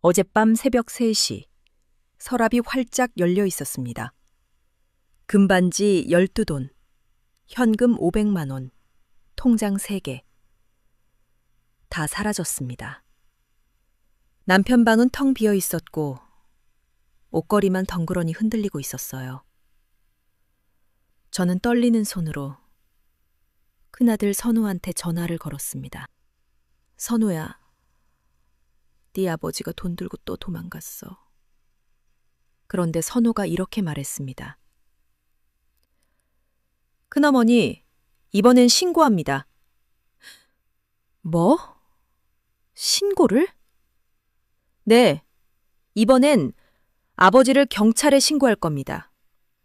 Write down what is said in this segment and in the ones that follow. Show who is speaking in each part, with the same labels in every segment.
Speaker 1: 어젯밤 새벽 3시, 서랍이 활짝 열려 있었습니다. 금반지 12돈, 현금 500만 원, 통장 3개. 다 사라졌습니다. 남편 방은 텅 비어 있었고 옷걸이만 덩그러니 흔들리고 있었어요. 저는 떨리는 손으로 큰아들 선우한테 전화를 걸었습니다. 선우야, 네 아버지가 돈 들고 또 도망갔어. 그런데 선우가 이렇게 말했습니다. 큰어머니, 이번엔 신고합니다. 뭐? 신고를? 네, 이번엔 아버지를 경찰에 신고할 겁니다.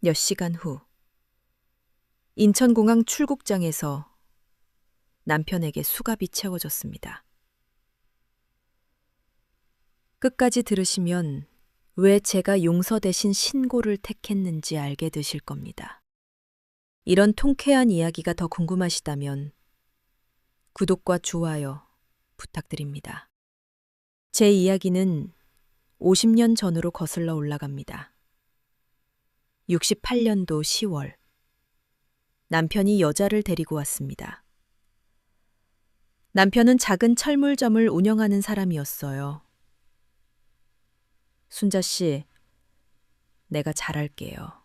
Speaker 1: 몇 시간 후, 인천공항 출국장에서 남편에게 수갑이 채워졌습니다. 끝까지 들으시면 왜 제가 용서 대신 신고를 택했는지 알게 되실 겁니다. 이런 통쾌한 이야기가 더 궁금하시다면 구독과 좋아요 부탁드립니다. 제 이야기는 50년 전으로 거슬러 올라갑니다. 68년도 10월, 남편이 여자를 데리고 왔습니다. 남편은 작은 철물점을 운영하는 사람이었어요. 순자 씨, 내가 잘할게요.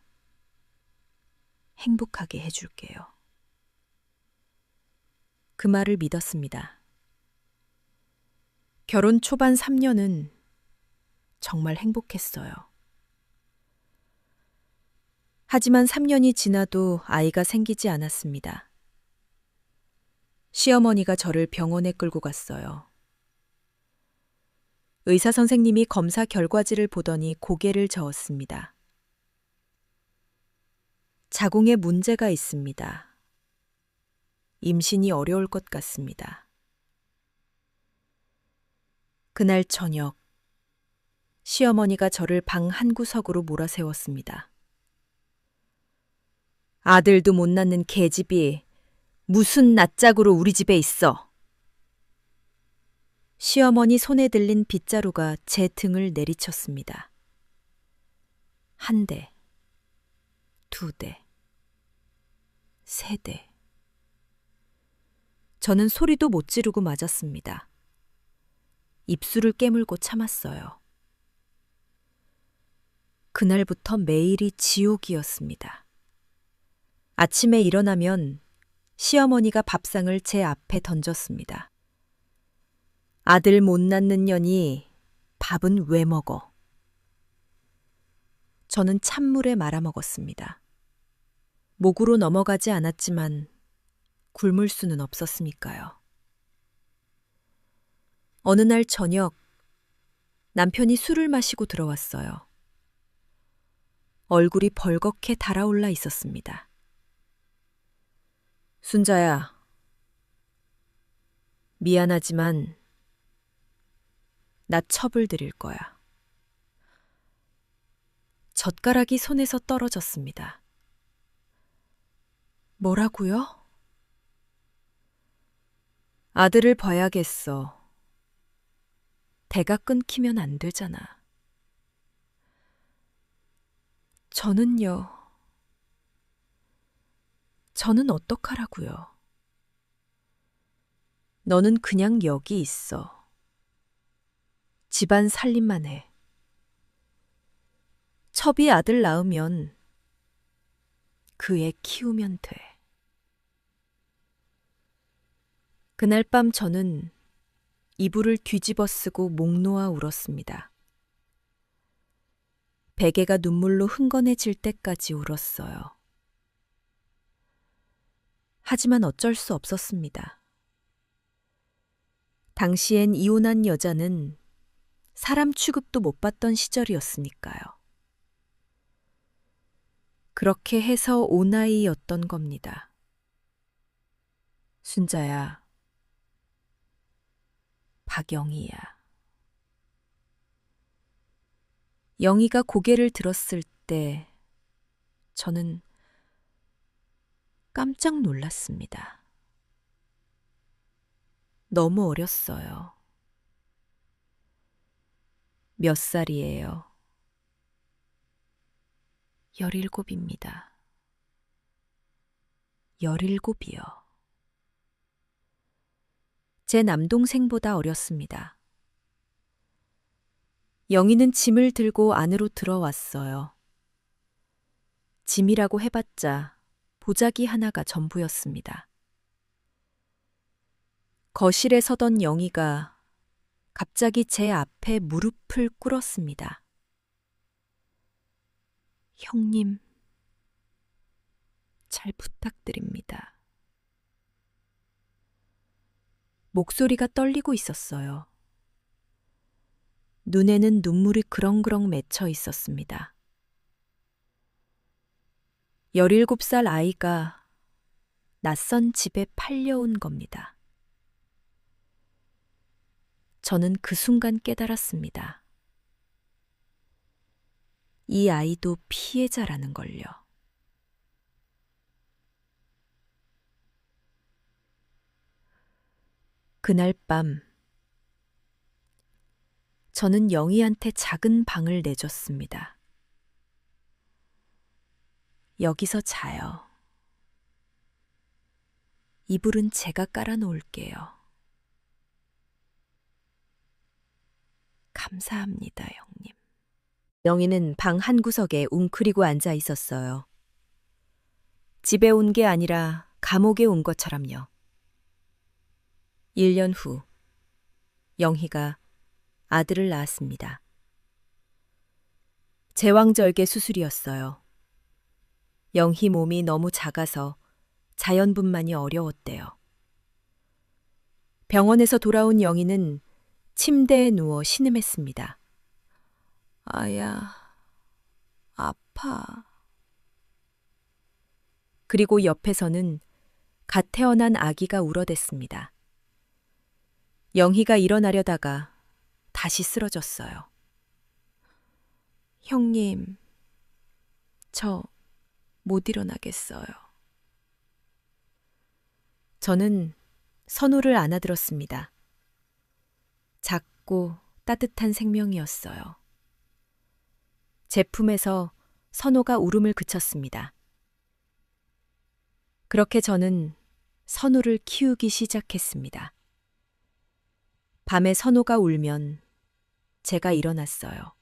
Speaker 1: 행복하게 해줄게요. 그 말을 믿었습니다. 결혼 초반 3년은 정말 행복했어요. 하지만 3년이 지나도 아이가 생기지 않았습니다. 시어머니가 저를 병원에 끌고 갔어요. 의사 선생님이 검사 결과지를 보더니 고개를 저었습니다. 자궁에 문제가 있습니다. 임신이 어려울 것 같습니다. 그날 저녁, 시어머니가 저를 방 한구석으로 몰아세웠습니다. 아들도 못 낳는 계집이 무슨 낯짝으로 우리 집에 있어. 시어머니 손에 들린 빗자루가 제 등을 내리쳤습니다. 1대, 2대, 3대. 저는 소리도 못 지르고 맞았습니다. 입술을 깨물고 참았어요. 그날부터 매일이 지옥이었습니다. 아침에 일어나면 시어머니가 밥상을 제 앞에 던졌습니다. 아들 못 낳는 년이 밥은 왜 먹어? 저는 찬물에 말아먹었습니다. 목으로 넘어가지 않았지만 굶을 수는 없었으니까요. 어느 날 저녁, 남편이 술을 마시고 들어왔어요. 얼굴이 벌겋게 달아올라 있었습니다. 순자야, 미안하지만 나 첩을 드릴 거야. 젓가락이 손에서 떨어졌습니다. 뭐라고요? 아들을 봐야겠어. 대가 끊기면 안 되잖아. 저는요. 저는 어떡하라고요? 너는 그냥 여기 있어. 집안 살림만 해. 첩이 아들 낳으면 그 애 키우면 돼. 그날 밤 저는 이불을 뒤집어 쓰고 목 놓아 울었습니다. 베개가 눈물로 흥건해질 때까지 울었어요. 하지만 어쩔 수 없었습니다. 당시엔 이혼한 여자는 사람 취급도 못 받던 시절이었으니까요. 그렇게 해서 오나이였던 겁니다. 순자야, 박영희야. 영희가 고개를 들었을 때 저는 깜짝 놀랐습니다. 너무 어렸어요. 몇 살이에요? 17입니다. 17이요. 제 남동생보다 어렸습니다. 영희는 짐을 들고 안으로 들어왔어요. 짐이라고 해봤자 보자기 하나가 전부였습니다. 거실에 서던 영희가 갑자기 제 앞에 무릎을 꿇었습니다. 형님, 잘 부탁드립니다. 목소리가 떨리고 있었어요. 눈에는 눈물이 그렁그렁 맺혀 있었습니다. 17살 아이가 낯선 집에 팔려온 겁니다. 저는 그 순간 깨달았습니다. 이 아이도 피해자라는 걸요. 그날 밤, 저는 영희한테 작은 방을 내줬습니다. 여기서 자요. 이불은 제가 깔아놓을게요. 감사합니다, 형님. 영희는 방 한구석에 웅크리고 앉아 있었어요. 집에 온 게 아니라 감옥에 온 것처럼요. 1년 후, 영희가 아들을 낳았습니다. 제왕절개 수술이었어요. 영희 몸이 너무 작아서 자연분만이 어려웠대요. 병원에서 돌아온 영희는 침대에 누워 신음했습니다. 아야, 아파. 그리고 옆에서는 갓 태어난 아기가 울어댔습니다. 영희가 일어나려다가 다시 쓰러졌어요. 형님, 저 못 일어나겠어요. 저는 선우를 안아들었습니다. 작고 따뜻한 생명이었어요. 제 품에서 선우가 울음을 그쳤습니다. 그렇게 저는 선우를 키우기 시작했습니다. 밤에 선우가 울면 제가 일어났어요.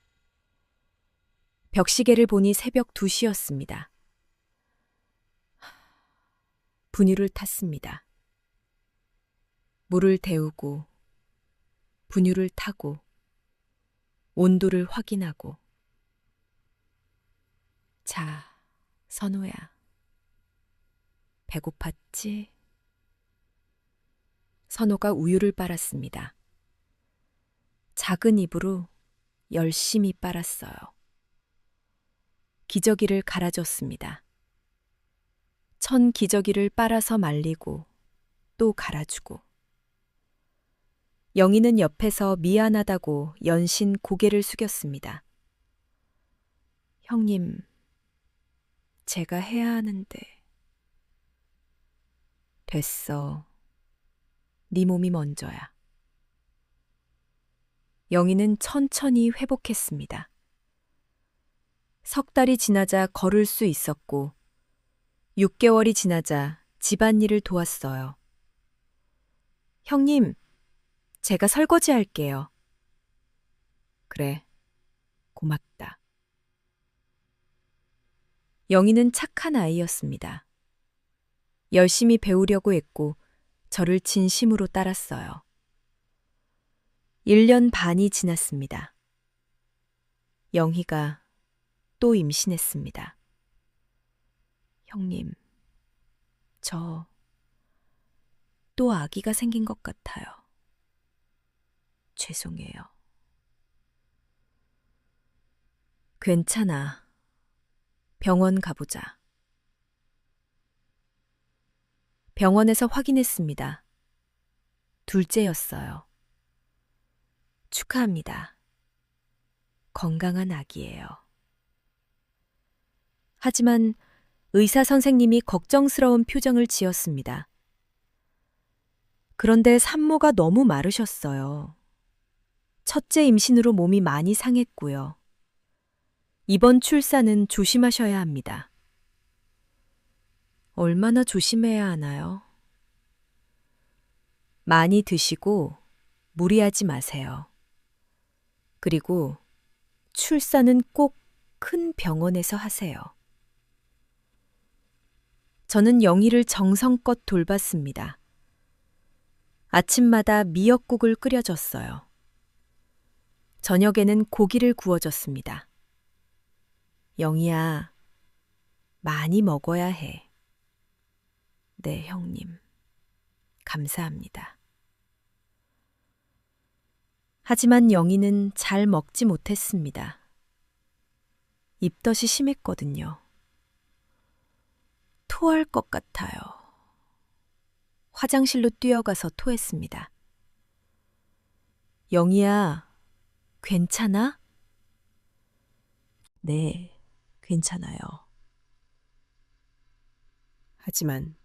Speaker 1: 벽시계를 보니 새벽 2시였습니다. 분유를 탔습니다. 물을 데우고 분유를 타고 온도를 확인하고. 자, 선우야. 배고팠지? 선우가 우유를 빨았습니다. 작은 입으로 열심히 빨았어요. 기저귀를 갈아줬습니다. 천 기저귀를 빨아서 말리고 또 갈아주고. 영희는 옆에서 미안하다고 연신 고개를 숙였습니다. 형님, 제가 해야 하는데. 됐어. 네 몸이 먼저야. 영희는 천천히 회복했습니다. 석 달이 지나자 걸을 수 있었고 6개월이 지나자 집안일을 도왔어요. 형님, 제가 설거지 할게요. 그래, 고맙다. 영희는 착한 아이였습니다. 열심히 배우려고 했고 저를 진심으로 따랐어요. 1년 반이 지났습니다. 영희가 또 임신했습니다. 형님, 저 또 아기가 생긴 것 같아요. 죄송해요. 괜찮아. 병원 가보자. 병원에서 확인했습니다. 둘째였어요. 축하합니다. 건강한 아기예요. 하지만 의사 선생님이 걱정스러운 표정을 지었습니다. 그런데 산모가 너무 마르셨어요. 첫째 임신으로 몸이 많이 상했고요. 이번 출산은 조심하셔야 합니다. 얼마나 조심해야 하나요? 많이 드시고 무리하지 마세요. 그리고 출산은 꼭 큰 병원에서 하세요. 저는 영희를 정성껏 돌봤습니다. 아침마다 미역국을 끓여줬어요. 저녁에는 고기를 구워줬습니다. 영희야, 많이 먹어야 해. 네, 형님. 감사합니다. 하지만 영희는 잘 먹지 못했습니다. 입덧이 심했거든요. 토할 것 같아요. 화장실로 뛰어가서 토했습니다. 영희야, 괜찮아? 네, 괜찮아요. 하지만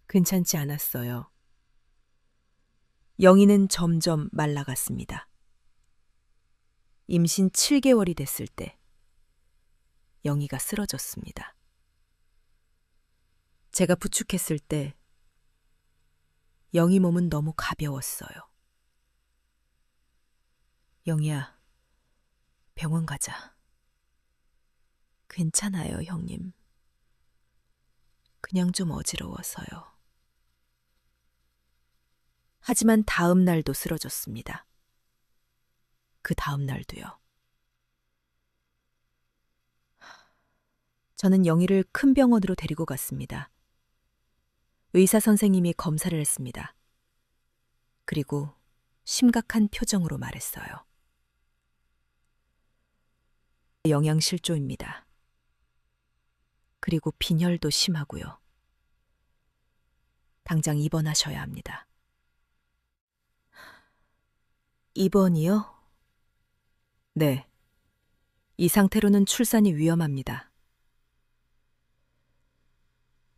Speaker 1: 괜찮지 않았어요. 영희는 점점 말라갔습니다. 임신 7개월이 됐을 때 영희가 쓰러졌습니다. 제가 부축했을 때 영희 몸은 너무 가벼웠어요. 영희야, 병원 가자. 괜찮아요, 형님. 그냥 좀 어지러워서요. 하지만 다음 날도 쓰러졌습니다. 그 다음 날도요. 저는 영희를 큰 병원으로 데리고 갔습니다. 의사 선생님이 검사를 했습니다. 그리고 심각한 표정으로 말했어요. 영양실조입니다. 그리고 빈혈도 심하고요. 당장 입원하셔야 합니다. 입원이요? 네. 이 상태로는 출산이 위험합니다.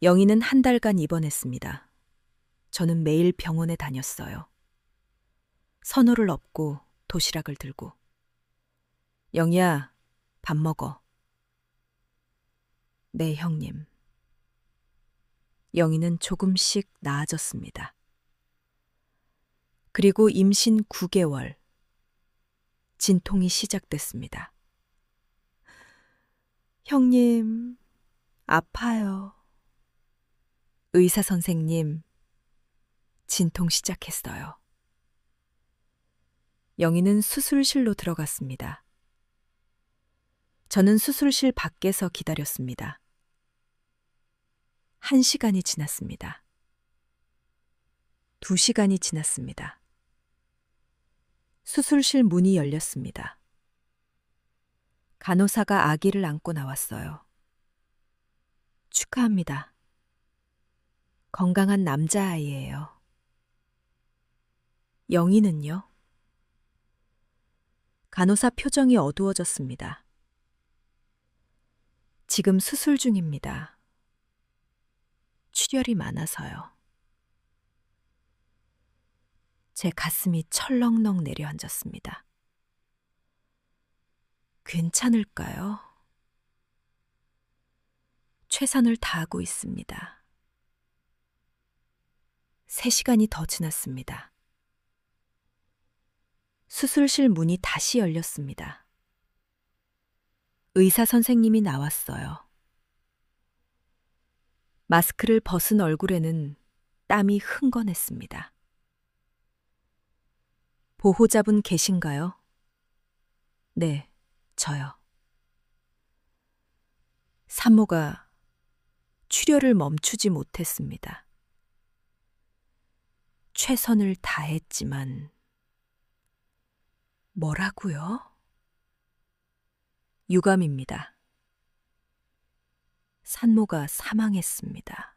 Speaker 1: 영희는 한 달간 입원했습니다. 저는 매일 병원에 다녔어요. 선호를 업고 도시락을 들고. 영희야, 밥 먹어. 네, 형님. 영희는 조금씩 나아졌습니다. 그리고 임신 9개월, 진통이 시작됐습니다. 형님, 아파요. 의사 선생님, 진통 시작했어요. 영희는 수술실로 들어갔습니다. 저는 수술실 밖에서 기다렸습니다. 1시간이 지났습니다. 2시간이 지났습니다. 수술실 문이 열렸습니다. 간호사가 아기를 안고 나왔어요. 축하합니다. 건강한 남자아이예요. 영희는요? 간호사 표정이 어두워졌습니다. 지금 수술 중입니다. 출혈이 많아서요. 제 가슴이 철렁렁 내려앉았습니다. 괜찮을까요? 최선을 다하고 있습니다. 3시간이 더 지났습니다. 수술실 문이 다시 열렸습니다. 의사 선생님이 나왔어요. 마스크를 벗은 얼굴에는 땀이 흥건했습니다. 보호자분 계신가요? 네, 저요. 산모가 출혈을 멈추지 못했습니다. 최선을 다했지만 뭐라고요? 유감입니다. 산모가 사망했습니다.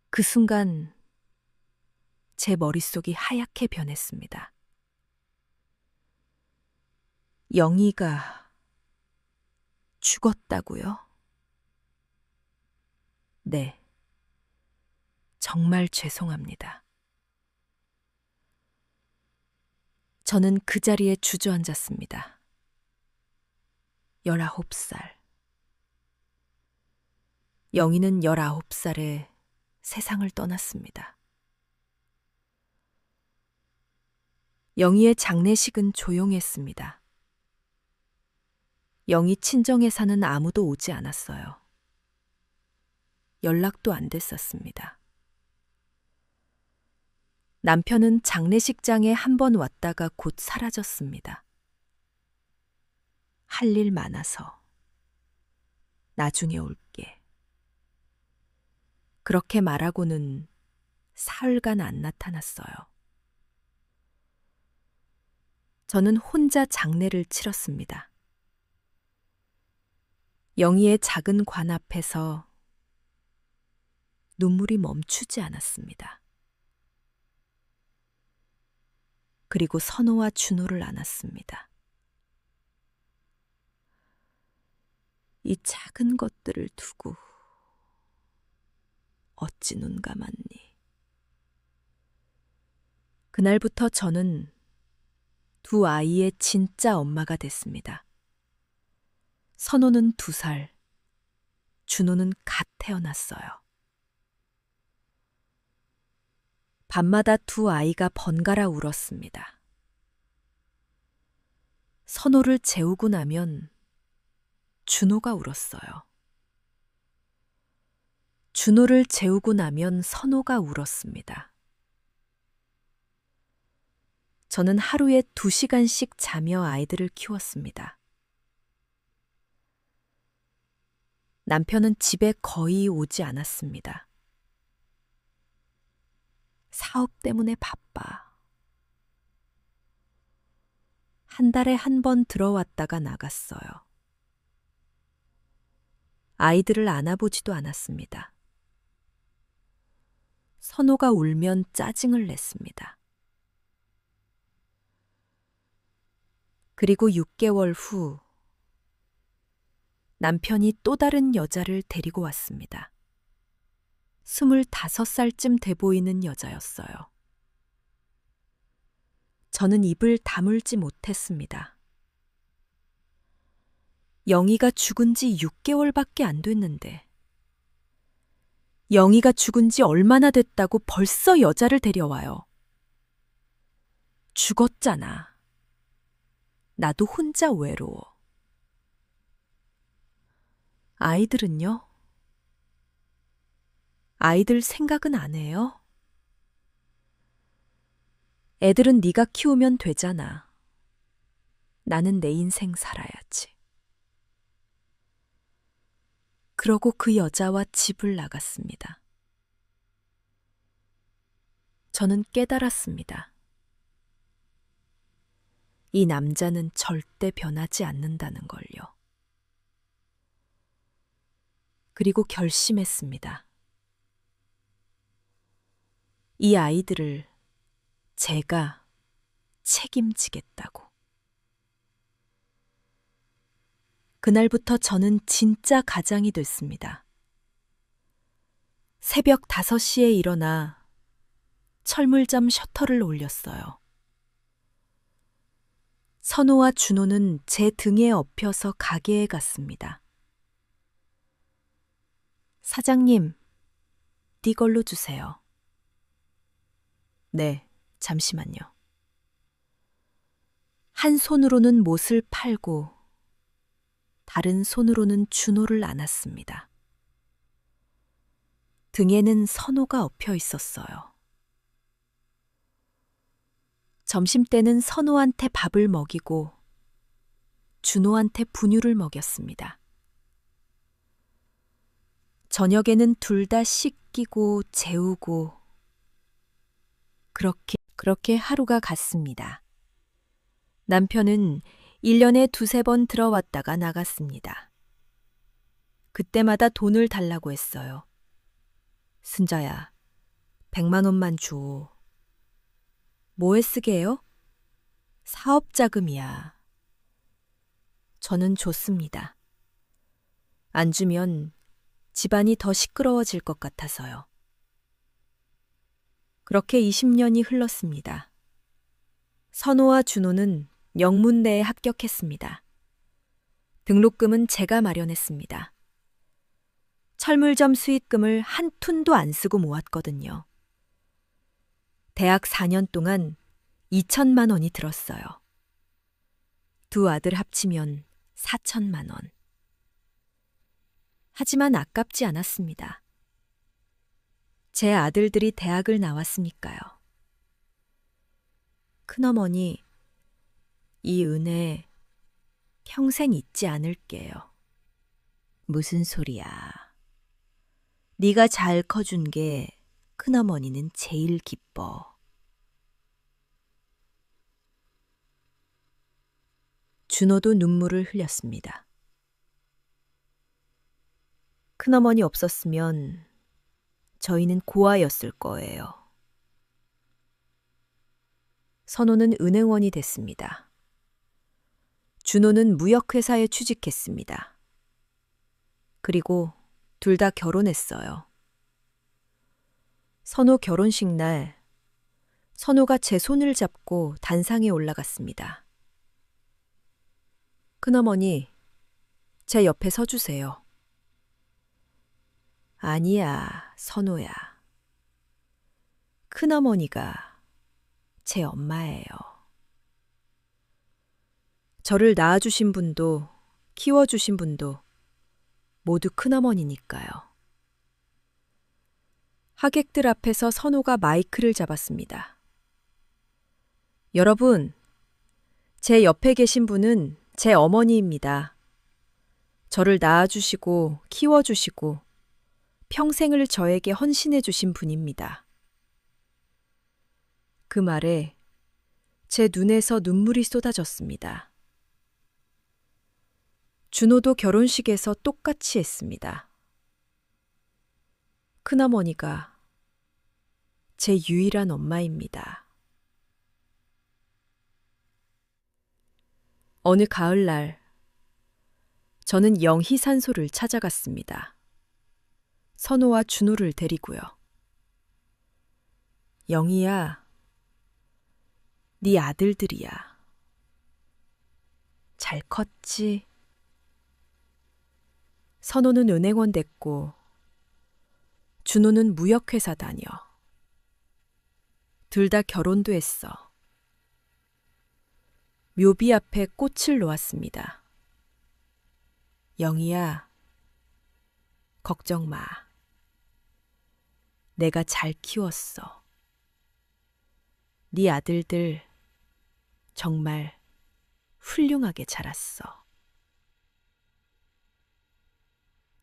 Speaker 1: 그 순간 제 머릿속이 하얗게 변했습니다. 영희가 죽었다고요? 네, 정말 죄송합니다. 저는 그 자리에 주저앉았습니다. 19살. 영희는 19살에 세상을 떠났습니다. 영희의 장례식은 조용했습니다. 영희 친정에서는 아무도 오지 않았어요. 연락도 안 됐었습니다. 남편은 장례식장에 한 번 왔다가 곧 사라졌습니다. 할 일 많아서. 나중에 올게. 그렇게 말하고는 사흘간 안 나타났어요. 저는 혼자 장례를 치렀습니다. 영희의 작은 관 앞에서 눈물이 멈추지 않았습니다. 그리고 선호와 준호를 안았습니다. 이 작은 것들을 두고 어찌 눈 감았니? 그날부터 저는 두 아이의 진짜 엄마가 됐습니다. 선호는 2살, 준호는 갓 태어났어요. 밤마다 두 아이가 번갈아 울었습니다. 선호를 재우고 나면 준호가 울었어요. 준호를 재우고 나면 선호가 울었습니다. 저는 하루에 2시간씩 자며 아이들을 키웠습니다. 남편은 집에 거의 오지 않았습니다. 사업 때문에 바빠. 한 달에 한 번 들어왔다가 나갔어요. 아이들을 안아보지도 않았습니다. 선호가 울면 짜증을 냈습니다. 그리고 6개월 후 남편이 또 다른 여자를 데리고 왔습니다. 25살쯤 돼 보이는 여자였어요. 저는 입을 다물지 못했습니다. 영희가 죽은 지 6개월밖에 안 됐는데 영희가 죽은 지 얼마나 됐다고 벌써 여자를 데려와요. 죽었잖아. 나도 혼자 외로워. 아이들은요? 아이들 생각은 안 해요? 애들은 네가 키우면 되잖아. 나는 내 인생 살아야지. 그러고 그 여자와 집을 나갔습니다. 저는 깨달았습니다. 이 남자는 절대 변하지 않는다는 걸요. 그리고 결심했습니다. 이 아이들을 제가 책임지겠다고. 그날부터 저는 진짜 가장이 됐습니다. 새벽 5시에 일어나 철물점 셔터를 올렸어요. 선호와 준호는 제 등에 엎여서 가게에 갔습니다. 사장님, 네 걸로 주세요. 네, 잠시만요. 한 손으로는 못을 팔고 다른 손으로는 준호를 안았습니다. 등에는 선호가 엎여 있었어요. 점심때는 선호한테 밥을 먹이고 준호한테 분유를 먹였습니다. 저녁에는 둘 다 씻기고 재우고 그렇게 하루가 갔습니다. 남편은 1년에 2-3번 들어왔다가 나갔습니다. 그때마다 돈을 달라고 했어요. 순자야, 100만 원만 줘. 뭐에 쓰게요? 사업 자금이야. 저는 줬습니다. 안 주면 집안이 더 시끄러워질 것 같아서요. 그렇게 20년이 흘렀습니다. 선호와 준호는 영문대에 합격했습니다. 등록금은 제가 마련했습니다. 철물점 수익금을 한 푼도 안 쓰고 모았거든요. 대학 4년 동안 2천만 원이 들었어요. 두 아들 합치면 4천만 원. 하지만 아깝지 않았습니다. 제 아들들이 대학을 나왔으니까요. 큰어머니, 이 은혜 평생 잊지 않을게요.
Speaker 2: 무슨 소리야. 네가 잘 커준 게 큰어머니는 제일 기뻐.
Speaker 1: 준호도 눈물을 흘렸습니다. 큰어머니 없었으면 저희는 고아였을 거예요. 선호는 은행원이 됐습니다. 준호는 무역회사에 취직했습니다. 그리고 둘 다 결혼했어요. 선호 결혼식 날 선호가 제 손을 잡고 단상에 올라갔습니다. 큰어머니, 제 옆에 서주세요. 아니야, 선호야. 큰어머니가 제 엄마예요. 저를 낳아주신 분도 키워주신 분도 모두 큰어머니니까요. 하객들 앞에서 선호가 마이크를 잡았습니다. 여러분, 제 옆에 계신 분은 제 어머니입니다. 저를 낳아주시고 키워주시고 평생을 저에게 헌신해 주신 분입니다. 그 말에 제 눈에서 눈물이 쏟아졌습니다. 준호도 결혼식에서 똑같이 했습니다. 큰어머니가 제 유일한 엄마입니다. 어느 가을날, 저는 영희산소를 찾아갔습니다. 선호와 준호를 데리고요. 영희야, 네 아들들이야. 잘 컸지? 선호는 은행원 됐고 준호는 무역회사 다녀. 둘 다 결혼도 했어. 묘비 앞에 꽃을 놓았습니다. 영희야, 걱정 마. 내가 잘 키웠어. 네 아들들 정말 훌륭하게 자랐어.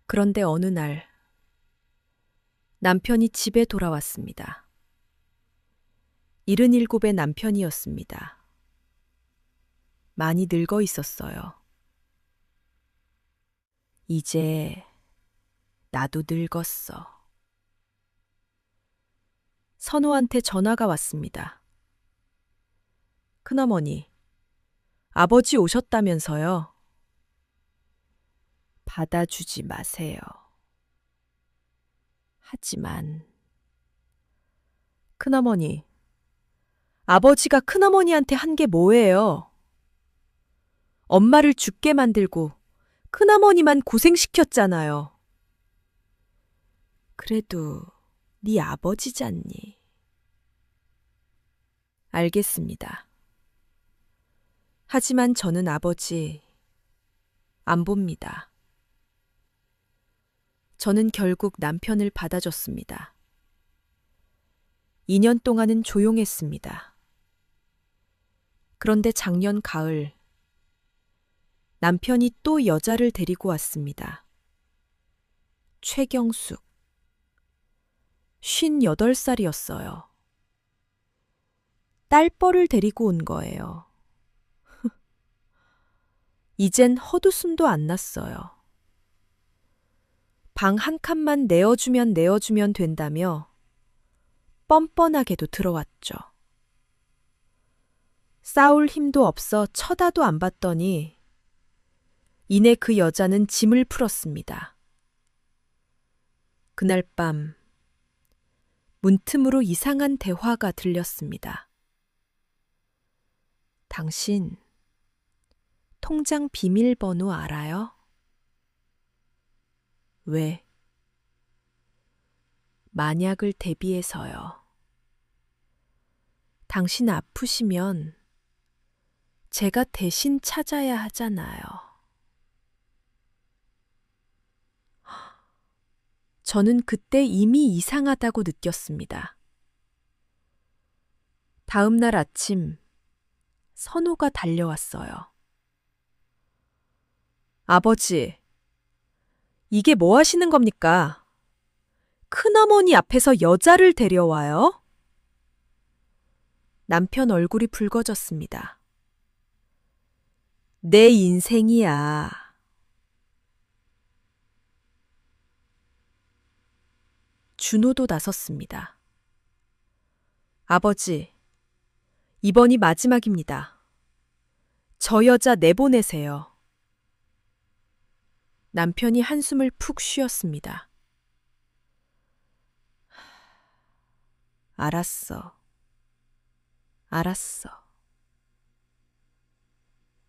Speaker 1: 그런데 어느 날 남편이 집에 돌아왔습니다. 77의 남편이었습니다. 많이 늙어 있었어요. 이제 나도 늙었어. 선호한테 전화가 왔습니다. 큰어머니, 아버지 오셨다면서요? 받아주지 마세요. 하지만 큰어머니, 아버지가 큰어머니한테 한 게 뭐예요? 엄마를 죽게 만들고 큰어머니만 고생시켰잖아요. 그래도 네 아버지잖니. 알겠습니다. 하지만 저는 아버지 안 봅니다. 저는 결국 남편을 받아줬습니다. 2년 동안은 조용했습니다. 그런데 작년 가을 남편이 또 여자를 데리고 왔습니다. 최경숙. 58살이었어요. 딸뻘을 데리고 온 거예요. 이젠 헛웃음도 안 났어요. 방 한 칸만 내어주면 된다며 뻔뻔하게도 들어왔죠. 싸울 힘도 없어 쳐다도 안 봤더니 이내 그 여자는 짐을 풀었습니다. 그날 밤 문틈으로 이상한 대화가 들렸습니다. 당신 통장 비밀번호 알아요? 왜? 만약을 대비해서요. 당신 아프시면 제가 대신 찾아야 하잖아요. 저는 그때 이미 이상하다고 느꼈습니다. 다음 날 아침 선호가 달려왔어요. 아버지, 이게 뭐 하시는 겁니까? 큰어머니 앞에서 여자를 데려와요? 남편 얼굴이 붉어졌습니다. 내 인생이야. 준호도 나섰습니다. 아버지, 이번이 마지막입니다. 저 여자 내보내세요. 남편이 한숨을 푹 쉬었습니다. 알았어. 알았어.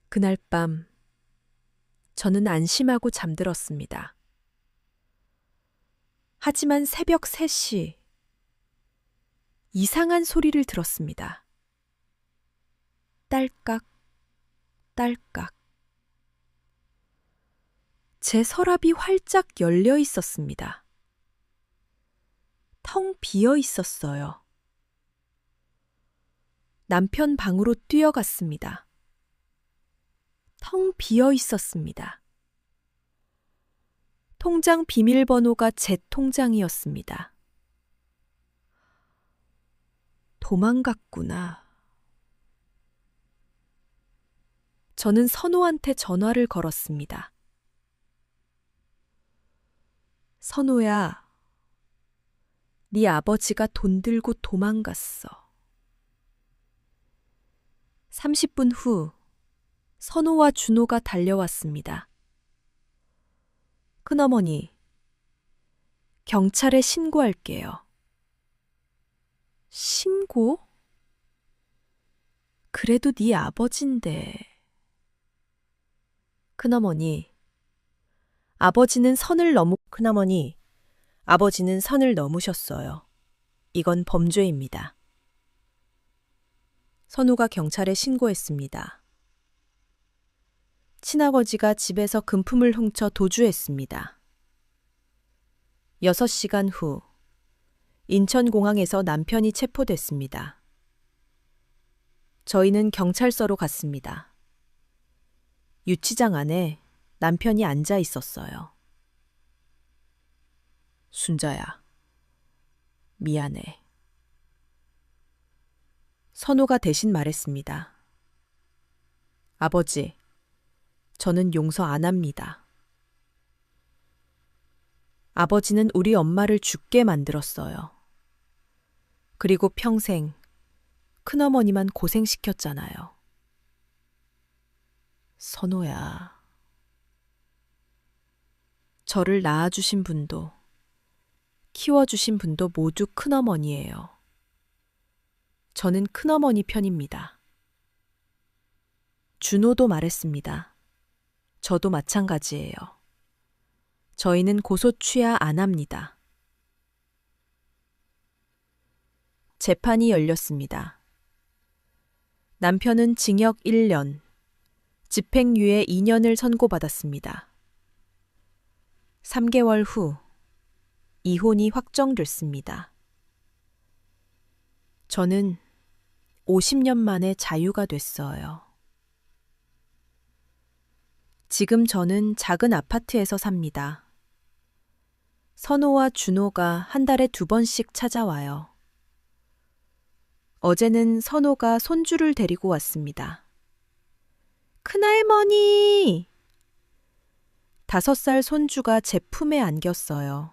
Speaker 1: 그날 밤 저는 안심하고 잠들었습니다. 하지만 새벽 3시 이상한 소리를 들었습니다. 딸깍, 딸깍. 제 서랍이 활짝 열려 있었습니다. 텅 비어 있었어요. 남편 방으로 뛰어갔습니다. 텅 비어 있었습니다. 통장 비밀번호가 제 통장이었습니다. 도망갔구나. 저는 선호한테 전화를 걸었습니다. 선호야, 네 아버지가 돈 들고 도망갔어. 30분 후 선호와 준호가 달려왔습니다. 큰어머니, 경찰에 신고할게요. 신고? 그래도 네 아버지인데. 큰어머니, 아버지는 선을 넘으셨어요. 이건 범죄입니다. 선우가 경찰에 신고했습니다. 친아버지가 집에서 금품을 훔쳐 도주했습니다. 6시간 후 인천공항에서 남편이 체포됐습니다. 저희는 경찰서로 갔습니다. 유치장 안에 남편이 앉아 있었어요. 순자야, 미안해. 선호가 대신 말했습니다. 아버지, 저는 용서 안 합니다. 아버지는 우리 엄마를 죽게 만들었어요. 그리고 평생 큰어머니만 고생시켰잖아요. 선호야, 저를 낳아주신 분도 키워주신 분도 모두 큰어머니예요. 저는 큰어머니 편입니다. 준호도 말했습니다. 저도 마찬가지예요. 저희는 고소 취하 안 합니다. 재판이 열렸습니다. 남편은 징역 1년, 집행유예 2년을 선고받았습니다. 3개월 후 이혼이 확정됐습니다. 저는 50년 만에 자유가 됐어요. 지금 저는 작은 아파트에서 삽니다. 선호와 준호가 한 달에 2번씩 찾아와요. 어제는 선호가 손주를 데리고 왔습니다. 큰할머니! 5살 손주가 제 품에 안겼어요.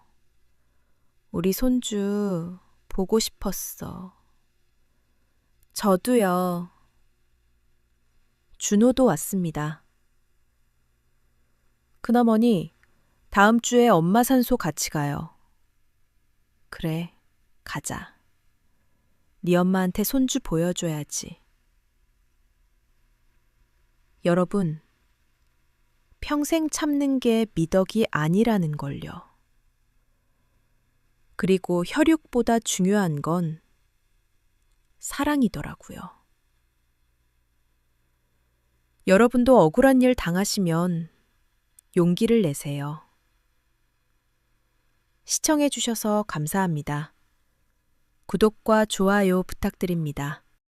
Speaker 1: 우리 손주 보고 싶었어. 저도요. 준호도 왔습니다. 큰어머니, 다음 주에 엄마 산소 같이 가요. 그래, 가자. 네 엄마한테 손주 보여줘야지.
Speaker 3: 여러분, 평생 참는 게 미덕이 아니라는 걸요. 그리고 혈육보다 중요한 건 사랑이더라고요. 여러분도 억울한 일 당하시면 용기를 내세요. 시청해 주셔서 감사합니다. 구독과 좋아요 부탁드립니다.